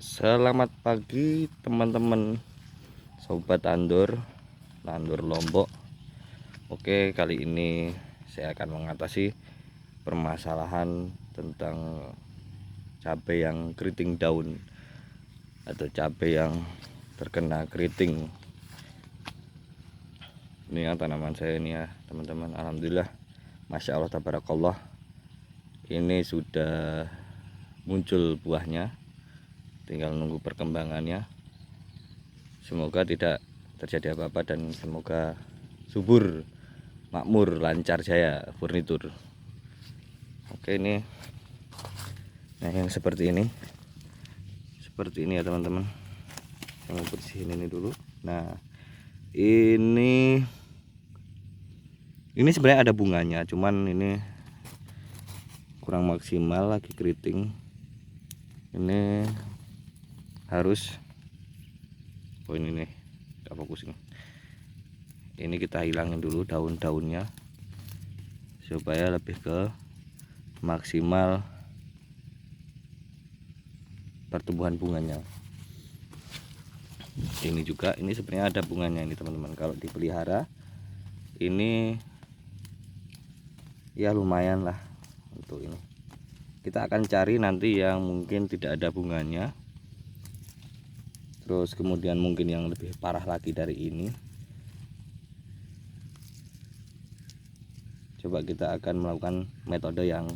Selamat pagi teman-teman sobat Tandur Lombok. Oke, kali ini saya akan mengatasi permasalahan tentang cabai yang keriting daun atau cabai yang terkena keriting. Ini yang tanaman saya ini ya teman-teman. Alhamdulillah, Masya Allah tabarakallah, ini sudah muncul buahnya, tinggal nunggu perkembangannya. Semoga tidak terjadi apa-apa dan semoga subur, makmur, lancar jaya, furnitur. Oke, ini nah yang seperti ini ya teman-teman. Saya mau bersihin ini dulu. Nah, ini sebenarnya ada bunganya, cuman ini kurang maksimal, lagi keriting. Ini harus ini nih, gak fokus ini kita hilangin dulu daun-daunnya supaya lebih ke maksimal pertumbuhan bunganya. Ini juga, ini sebenarnya ada bunganya ini teman-teman. Kalau dipelihara ini ya lumayan lah untuk ini. Kita akan cari nanti yang mungkin tidak ada bunganya, terus kemudian mungkin yang lebih parah lagi dari ini. Coba kita akan melakukan metode yang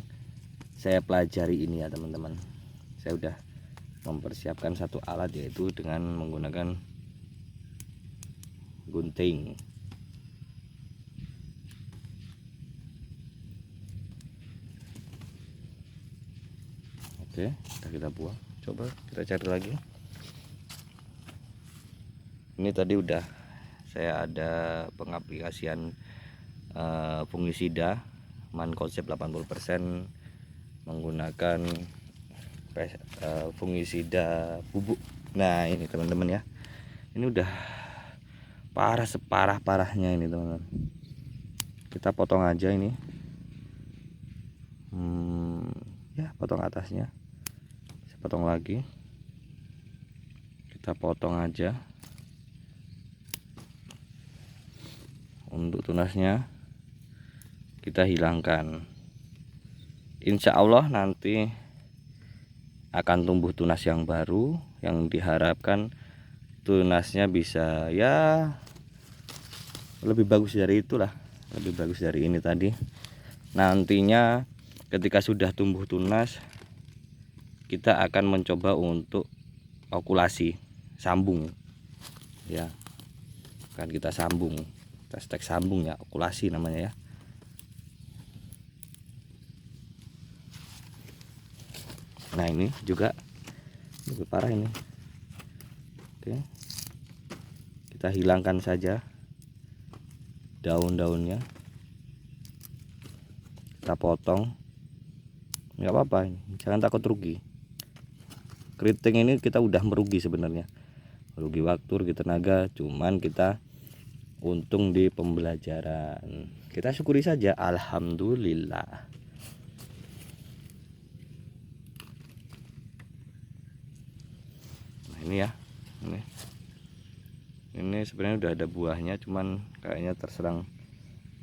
saya pelajari ini ya teman-teman. Saya udah mempersiapkan satu alat, yaitu dengan menggunakan gunting. Oke, kita buang. Coba kita cari lagi. Ini tadi udah saya ada pengaplikasian fungisida Mancozeb 80% menggunakan fungisida bubuk. Nah, ini teman-teman ya. Ini udah parah, separah-parahnya ini teman-teman. Kita potong aja ini. Ya, potong atasnya. Saya potong lagi. Kita potong aja. Untuk tunasnya kita hilangkan. Insya Allah nanti akan tumbuh tunas yang baru, yang diharapkan tunasnya bisa ya lebih bagus dari itulah, lebih bagus dari ini tadi. Nantinya ketika sudah tumbuh tunas, kita akan mencoba untuk okulasi, sambung ya, kan kita sambung, kita stek sambung ya, okulasi namanya ya. Nah, ini juga lebih parah ini. Oke, kita hilangkan saja daun-daunnya, kita potong, nggak apa-apa, jangan takut rugi. Keriting ini kita udah merugi sebenarnya, merugi waktu, rugi tenaga, cuman kita untung di pembelajaran. Kita syukuri saja, alhamdulillah. Nah, ini ya, ini sebenarnya udah ada buahnya, cuman kayaknya terserang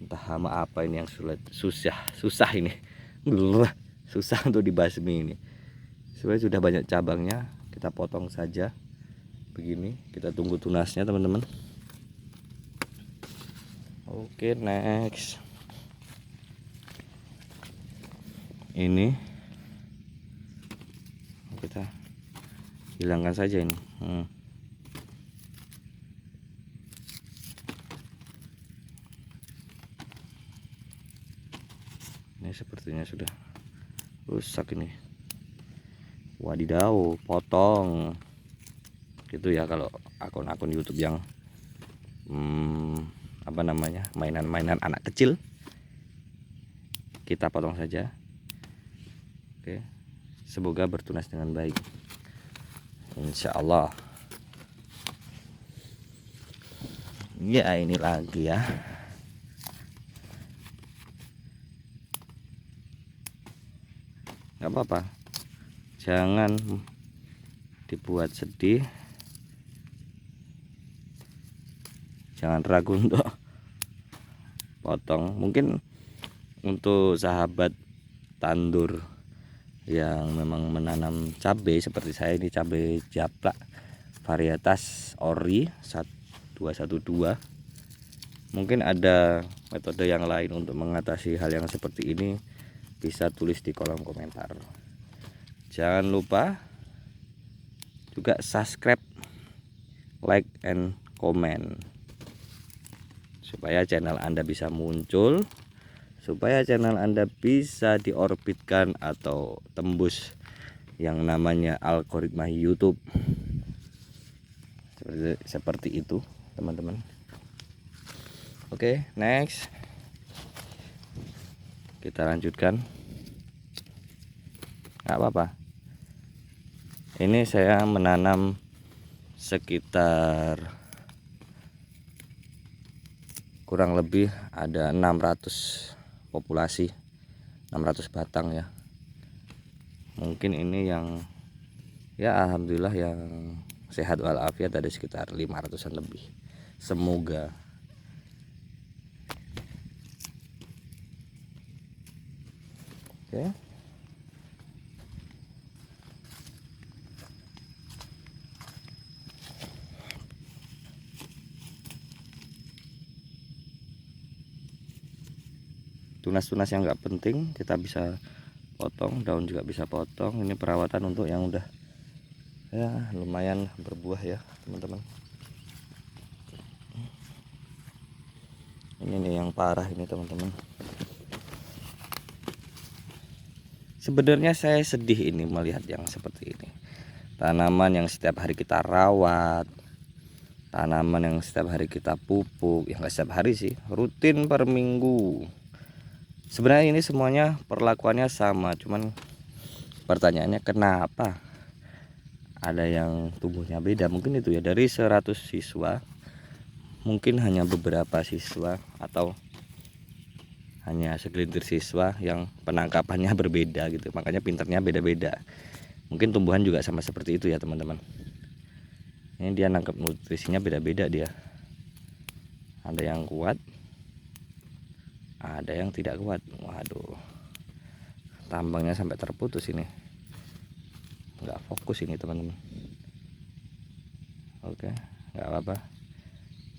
entah hama apa ini yang susah ini. Susah untuk dibasmi ini. Sebenarnya sudah banyak cabangnya, kita potong saja begini. Kita tunggu tunasnya teman-teman. Oke, next. Ini kita hilangkan saja ini. Ini sepertinya sudah rusak ini. Wadidaw, potong gitu ya kalau akun-akun YouTube yang apa namanya, mainan-mainan anak kecil. Kita potong saja. Oke, semoga bertunas dengan baik, insya Allah. Ya, ini lagi ya. Nggak apa-apa, jangan dibuat sedih, jangan ragu untuk potong. Mungkin untuk sahabat tandur yang memang menanam cabai seperti saya, ini cabai japlak varietas ori 212, mungkin ada metode yang lain untuk mengatasi hal yang seperti ini, bisa tulis di kolom komentar. Jangan lupa juga subscribe, like, and comment supaya channel Anda bisa muncul, supaya channel Anda bisa diorbitkan atau tembus yang namanya algoritma YouTube. Seperti itu teman-teman. Oke, next kita lanjutkan. Nggak apa-apa, ini saya menanam sekitar kurang lebih ada 600 populasi, 600 batang ya. Mungkin ini yang ya alhamdulillah yang sehat walafiat ada sekitar 500-an lebih. Semoga. Oke. Tunas-tunas yang nggak penting kita bisa potong, daun juga bisa potong. Ini perawatan untuk yang udah ya lumayan berbuah ya teman-teman. Ini nih yang parah ini teman-teman. Sebenarnya saya sedih ini melihat yang seperti ini. Tanaman yang setiap hari kita rawat, tanaman yang setiap hari kita pupuk, yang nggak setiap hari sih, rutin per minggu. Sebenarnya ini semuanya perlakuannya sama, cuman pertanyaannya kenapa ada yang tumbuhnya beda. Mungkin itu ya, dari 100 siswa mungkin hanya beberapa siswa atau hanya segelintir siswa yang penangkapannya berbeda gitu, makanya pinternya beda-beda. Mungkin tumbuhan juga sama seperti itu ya teman-teman. Ini dia nangkep nutrisinya beda-beda dia. Ada yang kuat, ada yang tidak kuat. Waduh, tambangnya sampai terputus ini, nggak fokus ini teman-teman. Oke, nggak apa-apa,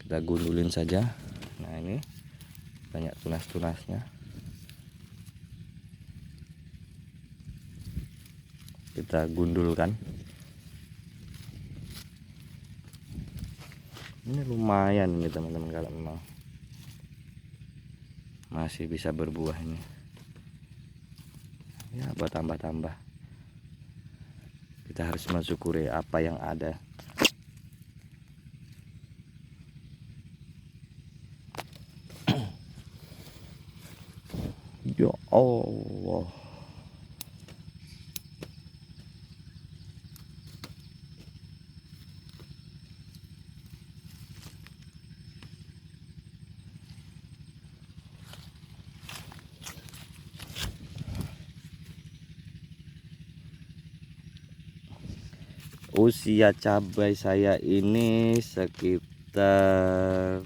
kita gundulin saja. Nah ini banyak tunas-tunasnya, kita gundulkan. Ini lumayan nih teman-teman, kalau memang masih bisa berbuah ini ya, buat tambah-tambah. Kita harus mensyukuri apa yang ada. Ya Allah, usia cabai saya ini sekitar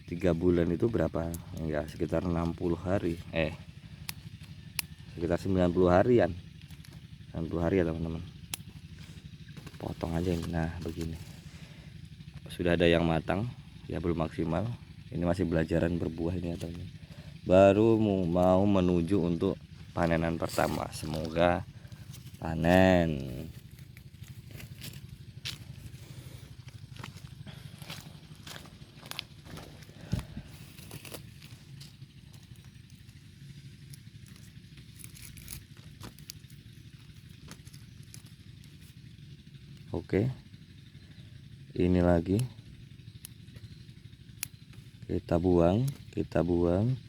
3 bulan itu berapa ya, sekitar 60 hari, sekitar 90 harian, 90 hari ya teman-teman. Potong aja ini. Nah begini, sudah ada yang matang ya, belum maksimal. Ini masih belajaran berbuah ini ya teman-teman, baru mau menuju untuk panenan pertama. Semoga panen. Oke, ini lagi kita buang, kita buang,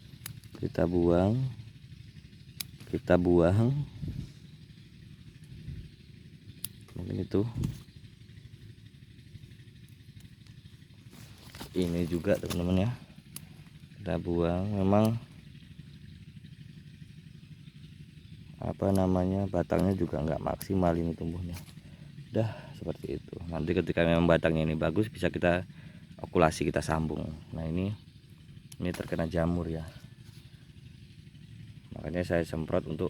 kita buang, kita buang. Mungkin itu. Ini juga teman-teman ya, kita buang. Memang apa namanya, batangnya juga nggak maksimal ini tumbuhnya. Udah seperti itu. Nanti ketika memang batangnya ini bagus, bisa kita okulasi, kita sambung. Nah ini terkena jamur ya, makanya saya semprot untuk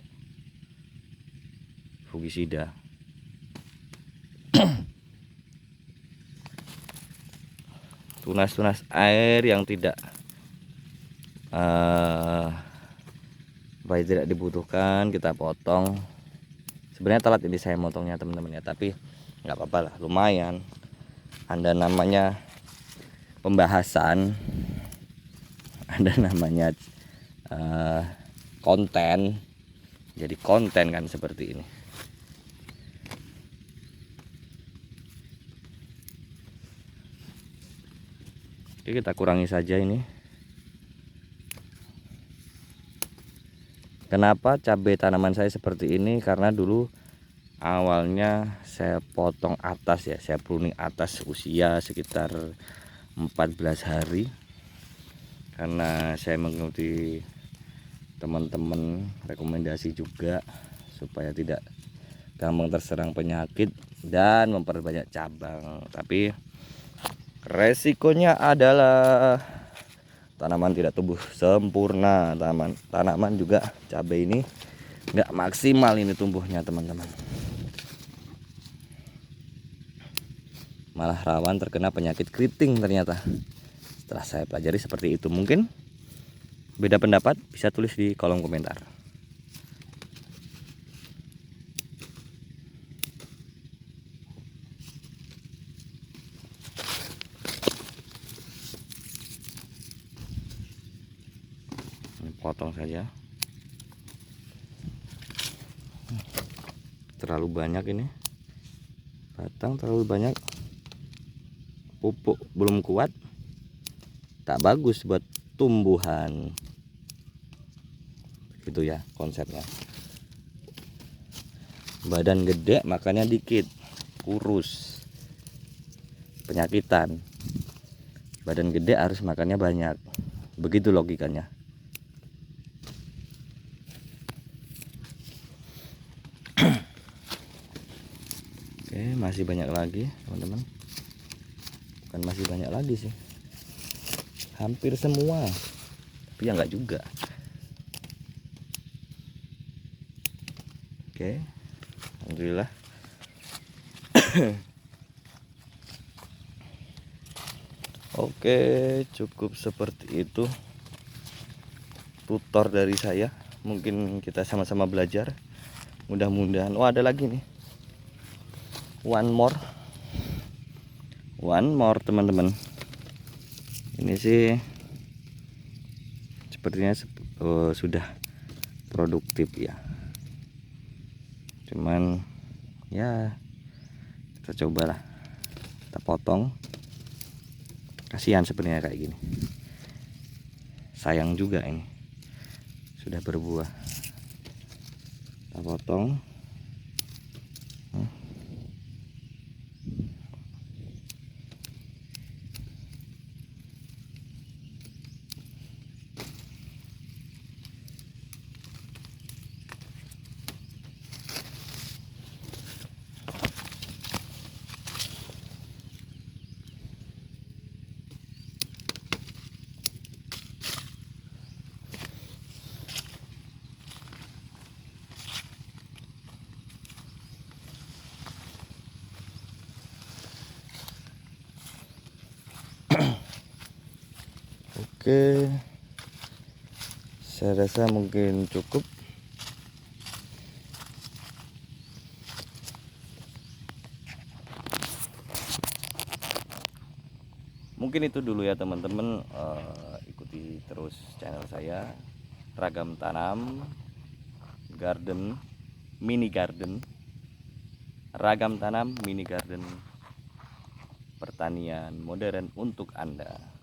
fungisida. Tunas-tunas air yang tidak baik tidak dibutuhkan kita potong. Sebenarnya telat ini saya motongnya teman-teman ya, tapi nggak apa-apa lah, lumayan. Ada namanya pembahasan, ada namanya konten, jadi konten kan seperti ini. Oke, kita kurangi saja ini. Kenapa cabai tanaman saya seperti ini? Karena dulu awalnya saya potong atas ya, saya pruning atas usia sekitar 14 hari. Karena saya mengikuti teman-teman rekomendasi juga supaya tidak gampang terserang penyakit dan memperbanyak cabang. Tapi resikonya adalah tanaman tidak tumbuh sempurna, tanaman juga cabai ini nggak maksimal ini tumbuhnya teman-teman, malah rawan terkena penyakit keriting ternyata. Setelah saya pelajari seperti itu. Mungkin beda pendapat, bisa tulis di kolom komentar. Potong saja, terlalu banyak ini batang, terlalu banyak, pupuk belum kuat, tak bagus buat tumbuhan. Gitu ya konsepnya. Badan gede makannya dikit, kurus, penyakitan. Badan gede harus makannya banyak, begitu logikanya. Oke, masih banyak lagi teman-teman. Bukan masih banyak lagi sih, hampir semua, tapi ya enggak juga. Oke, alhamdulillah. Oke, cukup seperti itu tutor dari saya. Mungkin kita sama-sama belajar, mudah-mudahan. Oh, ada lagi nih, one more teman-teman. Ini sih sepertinya sudah produktif ya, cuman ya kita cobalah, kita potong. Kasihan sebenarnya kayak gini, sayang juga ini sudah berbuah. Kita potong. Oke, saya rasa mungkin cukup. Mungkin itu dulu ya teman-teman. Ikuti terus channel saya, Ragam Tanam Garden, Mini Garden, Ragam Tanam Mini Garden, pertanian modern untuk Anda.